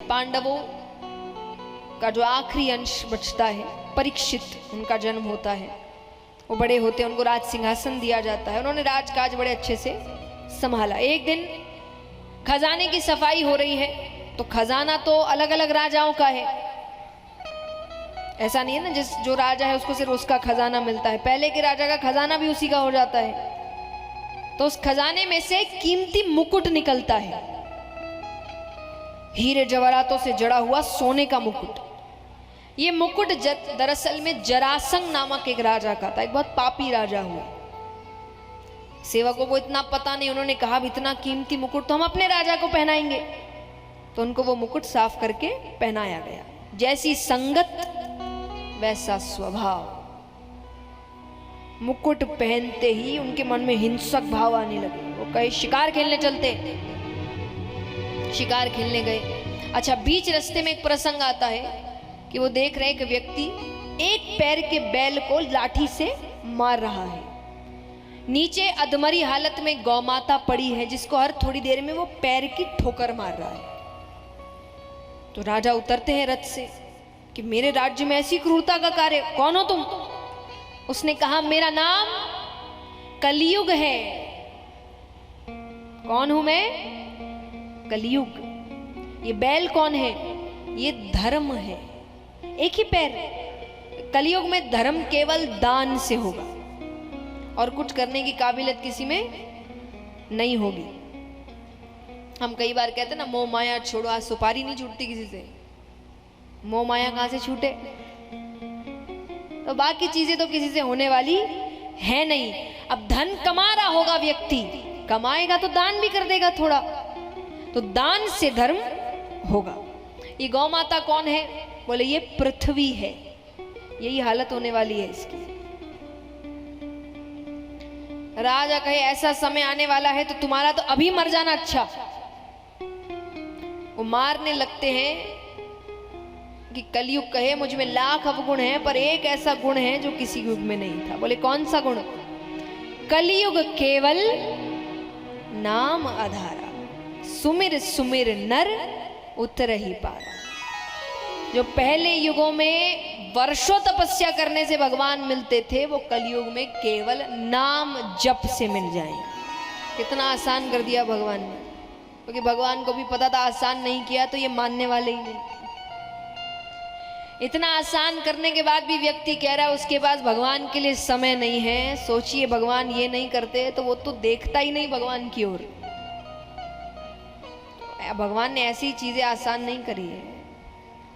पांडवों का जो आखिरी अंश बचता है, परीक्षित, उनका जन्म होता है। वो बड़े होते हैं, उनको राज सिंहासन दिया जाता है। उन्होंने राजकाज बड़े अच्छे से संभाला। एक दिन खजाने की सफाई हो रही है, तो खजाना तो अलग अलग राजाओं का है, ऐसा नहीं है ना जो राजा है उसको सिर्फ उसका खजाना मिलता है। पहले के राजा का खजाना भी उसी का हो जाता है। तो उस खजाने में से कीमती मुकुट निकलता है, हीरे जवाहरातों से जड़ा हुआ सोने का मुकुट। ये मुकुट दरअसल में जरासंध नामक एक राजा का था, एक बहुत पापी राजा हुआ। सेवकों को इतना पता नहीं, उन्होंने कहा इतना कीमती मुकुट तो हम अपने राजा को पहनाएंगे। तो उनको वो मुकुट साफ करके पहनाया गया। जैसी संगत वैसा स्वभाव। मुकुट पहनते ही उनके मन में हिंसक भाव आने लगे। वो कहे शिकार खेलने चलते, शिकार खेलने गए। अच्छा, बीच रास्ते में एक प्रसंग आता है कि वो देख रहे एक व्यक्ति एक पैर के बैल को लाठी से मार रहा है। नीचे अधमरी हालत में गौमाता पड़ी है, जिसको हर थोड़ी देर में वो पैर की ठोकर मार रहा है। तो राजा उतरते हैं रथ से कि मेरे राज्य में ऐसी क्रूरता का कार्य, कौन हो तुम? उसने कहा मेरा नाम कलियुग है। कौन हूं मैं? कलियुग। ये बैल कौन है? ये धर्म है। एक ही पैर। कलियुग में धर्म केवल दान से होगा और कुछ करने की काबिलियत किसी में नहीं होगी। हम कई बार कहते हैं ना, मोह माया छोड़ो। आज सुपारी नहीं छूटती किसी से, मोह माया कहां से छूटे? तो बाकी चीजें तो किसी से होने वाली है नहीं। अब धन कमा रहा होगा व्यक्ति, कमाएगा तो दान भी कर देगा थोड़ा, तो दान से धर्म होगा। ये गौ माता कौन है? बोले ये पृथ्वी है। यही हालत होने वाली है इसकी। राजा कहे ऐसा समय आने वाला है तो तुम्हारा तो अभी मर जाना अच्छा। वो मारने लगते हैं कि कलयुग कहे मुझ में लाख अवगुण है, पर एक ऐसा गुण है जो किसी युग में नहीं था। बोले कौन सा गुण? कलियुग केवल नाम आधारा, सुमिर सुमिर नर उतर ही पारा। जो पहले युगों में वर्षों तपस्या करने से भगवान मिलते थे, वो कलयुग में केवल नाम जप से मिल जाएंगे। कितना आसान कर दिया भगवान ने, क्योंकि भगवान को भी पता था आसान नहीं किया तो ये मानने वाले ही नहीं। इतना आसान करने के बाद भी व्यक्ति कह रहा है उसके पास भगवान के लिए समय नहीं है। सोचिए, भगवान ये नहीं करते तो वो तो देखता ही नहीं भगवान की ओर। भगवान ने ऐसी चीजें आसान नहीं करी है।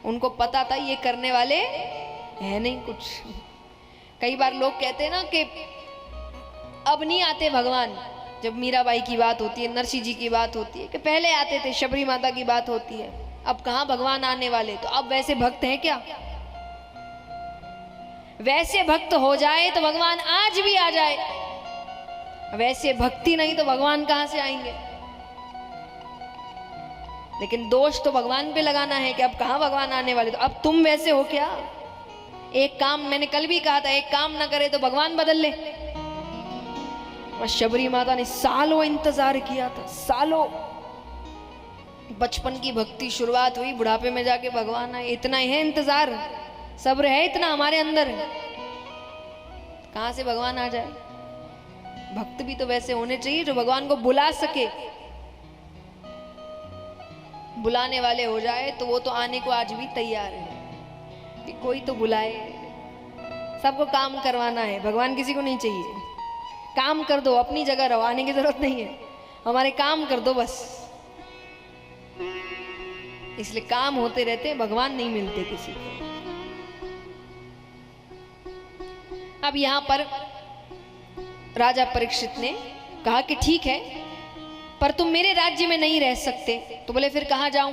उनको पता था ये करने वाले है नहीं कुछ। कई बार लोग कहते हैं ना कि अब नहीं आते भगवान। जब मीराबाई की बात होती है, नरसिंह जी की बात होती है कि पहले आते थे, शबरी माता की बात होती है, अब कहां भगवान आने वाले। तो अब वैसे भक्त हैं क्या? वैसे भक्त हो जाए तो भगवान आज भी आ जाए, वैसे भक्ति नहीं तो भगवान कहां से आएंगे? लेकिन दोष तो भगवान पे लगाना है कि अब कहां भगवान आने वाले। तो अब तुम वैसे हो क्या? एक काम मैंने कल भी कहा था, एक काम ना करे तो भगवान बदल ले। और शबरी माता ने सालों इंतजार किया था, सालों। बचपन की भक्ति शुरुआत हुई, बुढ़ापे में जाके भगवान आए। इतना ही है इंतजार, सब्र है इतना हमारे अंदर। कहां से भगवान आ जाए? भक्त भी तो वैसे होने चाहिए जो भगवान को बुला सके। बुलाने वाले हो जाए तो वो तो आने को आज भी तैयार है कि कोई तो बुलाए। सबको काम करवाना है, भगवान किसी को नहीं चाहिए। काम कर दो, अपनी जगह रहो, आने की जरूरत नहीं है। हमारे काम कर दो बस। इसलिए काम होते रहते, भगवान नहीं मिलते किसी को। अब यहां पर राजा परीक्षित ने कहा कि ठीक है, पर तुम मेरे राज्य में नहीं रह सकते। तो बोले फिर कहाँ जाऊं?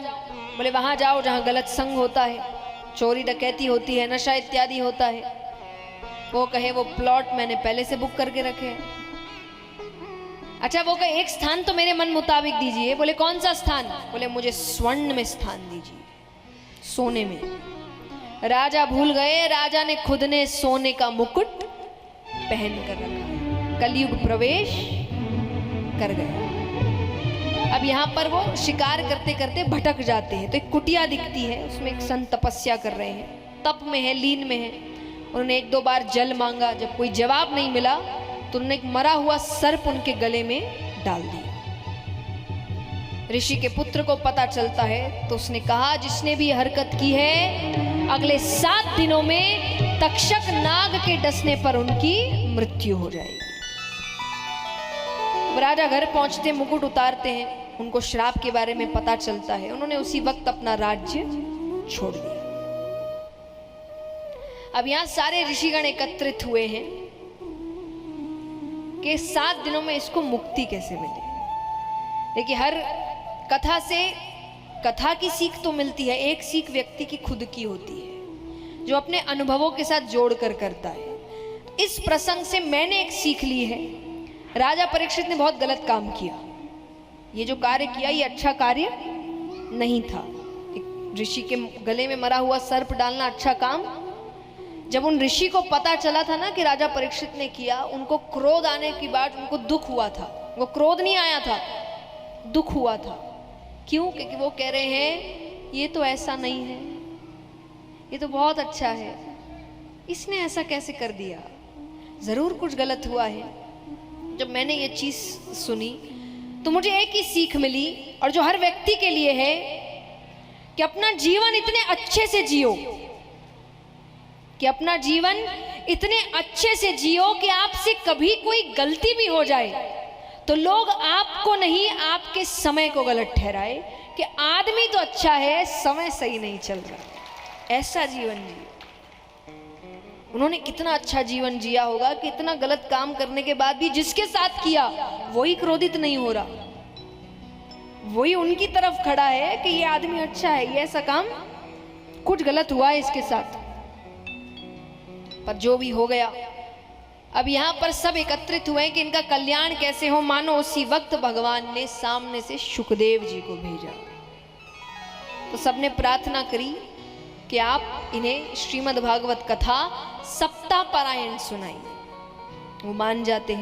बोले वहां जाओ जहां गलत संग होता है, चोरी डकैती होती है, नशा इत्यादि होता है। वो कहे वो प्लॉट मैंने पहले से बुक करके रखे हैं। अच्छा, वो कहे एक स्थान तो मेरे मन मुताबिक दीजिए। बोले कौन सा स्थान? बोले मुझे स्वर्ण में स्थान दीजिए, सोने में। राजा भूल गए, राजा ने खुद ने सोने का मुकुट पहन कर रखा। कलयुग प्रवेश कर गया। अब यहाँ पर वो शिकार करते करते भटक जाते हैं, तो एक कुटिया दिखती है, उसमें एक संत तपस्या कर रहे हैं, तप में है, लीन में है। उन्होंने 1-2 बार जल मांगा, जब कोई जवाब नहीं मिला तो उन्होंने एक मरा हुआ सर्प उनके गले में डाल दिया। ऋषि के पुत्र को पता चलता है तो उसने कहा, जिसने भी हरकत की है अगले 7 दिनों में तक्षक नाग के डसने पर उनकी मृत्यु हो जाएगी। राजा घर पहुंचते, मुकुट उतारते हैं, उनको श्राप के बारे में पता चलता है। उन्होंने उसी वक्त अपना राज्य छोड़ दिया। अब यहां सारे ऋषिगण एकत्रित हुए हैं कि 7 दिनों में इसको मुक्ति कैसे मिले। देखिए, हर कथा से कथा की सीख तो मिलती है, एक सीख व्यक्ति की खुद की होती है जो अपने अनुभवों के साथ जोड़कर करता है। इस प्रसंग से मैंने एक सीख ली है, राजा परीक्षित ने बहुत गलत काम किया। ये जो कार्य किया ये अच्छा कार्य नहीं था। एक ऋषि के गले में मरा हुआ सर्प डालना अच्छा काम, जब उन ऋषि को पता चला था ना कि राजा परीक्षित ने किया, उनको क्रोध आने के बाद उनको दुख हुआ था। वो क्रोध नहीं आया था, दुख हुआ था। क्यों? क्योंकि वो कह रहे हैं ये तो ऐसा नहीं है, ये तो बहुत अच्छा है, इसने ऐसा कैसे कर दिया, जरूर कुछ गलत हुआ है। जब मैंने ये चीज सुनी तो मुझे एक ही सीख मिली, और जो हर व्यक्ति के लिए है, कि अपना जीवन इतने अच्छे से जियो, कि अपना जीवन इतने अच्छे से जियो कि आपसे कभी कोई गलती भी हो जाए तो लोग आपको नहीं, आपके समय को गलत ठहराए कि आदमी तो अच्छा है, समय सही नहीं चल रहा। ऐसा जीवन जियो। उन्होंने कितना अच्छा जीवन जिया होगा कि इतना गलत काम करने के बाद भी जिसके साथ किया वही क्रोधित नहीं हो रहा, वही उनकी तरफ खड़ा है कि ये आदमी अच्छा है, ये ऐसा काम, कुछ गलत हुआ है इसके साथ। पर जो भी हो गया, अब यहां पर सब एकत्रित हुए कि इनका कल्याण कैसे हो। मानो उसी वक्त भगवान ने सामने से शुकदेव जी को भेजा। तो सबने प्रार्थना करी कि आप इन्हें श्रीमद् भागवत कथा सप्ताह पारायण सुनाइए। वो मान जाते हैं।